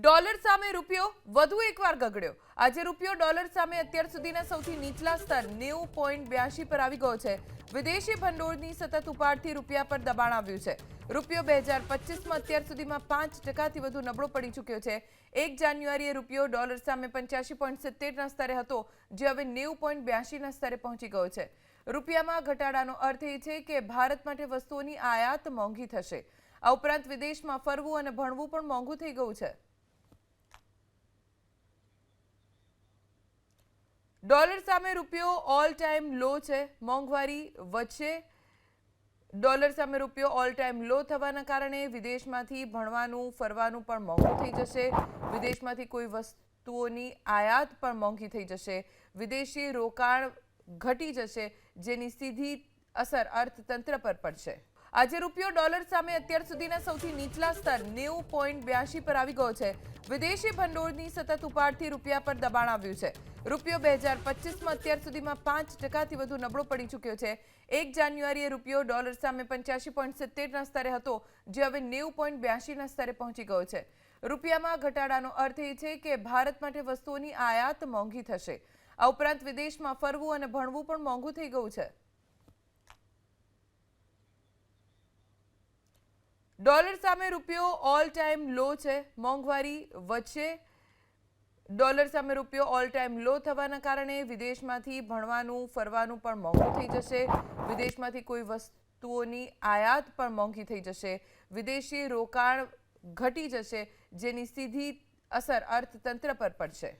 Dollar સામે રૂપિયો વધુ એકવાર ગગડ્યો। આજે રૂપિયો ડોલર સામે અત્યાર સુધીના સૌથી નીચલા સ્તર 90.82 પર આવી ગયો છે। વિદેશી ભંડોળની સતત ઉપાડથી રૂપિયા પર દબાણ આવ્યું છે। રૂપિયો 2025માં અત્યાર સુધીમાં 5% વધુ નબળો પડી ચૂક્યો છે। 1 જાન્યુઆરીએ રૂપિયો ડોલર સામે 85.70ના સ્તરે હતો, જે હવે 90.82ના સ્તરે પહોંચી ગયો છે। રૂપિયામાં ઘટાડાનો અર્થ એ છે કે ભારત માટે વસ્તુઓની આયાત મોંઘી થશે। આ ઉપરાંત વિદેશમાં ફરવું અને ભણવું પણ મોંઘું થઈ ગયું છે। ડોલર સામે રૂપિયો ઓલ ટાઈમ લો છે। મોંઘવારી વચ્ચે ડોલર સામે રૂપિયો ઓલ ટાઈમ લો થવાના કારણે વિદેશમાંથી ભણવાનું ફરવાનું પણ મોંઘું થઈ જશે। વિદેશમાંથી કોઈ વસ્તુઓની આયાત પણ મોંઘી થઈ જશે। વિદેશી રોકાણ ઘટી જશે, જેની સીધી અસર અર્થતંત્ર પર પડશે। આજે રૂપિયો ડોલર સામે અત્યાર સુધીના સૌથી નીચલા સ્તર 90.82 પર આવી ગયો છે। વિદેશી ભંડોળની સતત ઉપાડથી રૂપિયા પર દબાણ આવ્યું છે। રૂપિયો 2025માં અત્યાર સુધીમાં 5%થી વધુ નબળો પડી ચૂક્યો છે। 1 જાન્યુઆરીએ રૂપિયો ડોલર સામે 85.70ના સ્તરે હતો, જે હવે 90.82ના સ્તરે પહોંચી ગયો છે। રૂપિયામાં ઘટાડાનો અર્થ એ છે કે ભારત માટે વસ્તુઓની આયાત મોંઘી થશે। આ ઉપરાંત વિદેશમાં ફરવું અને ભણવું પણ મોંઘું થઈ ગયું છે। ડોલર સામે રૂપિયો ઓલ ટાઈમ લો છે। મોંઘવારી વચ્ચે ડોલર સામે રૂપિયો ઓલ ટાઈમ લો થવાના કારણે વિદેશમાંથી ભણવાનું ફરવાનું પણ મોંઘું થઈ જશે। વિદેશમાંથી કોઈ વસ્તુઓની આયાત પણ મોંઘી થઈ જશે। વિદેશી રોકાણ ઘટી જશે, જેની સીધી અસર અર્થતંત્ર પર પડશે।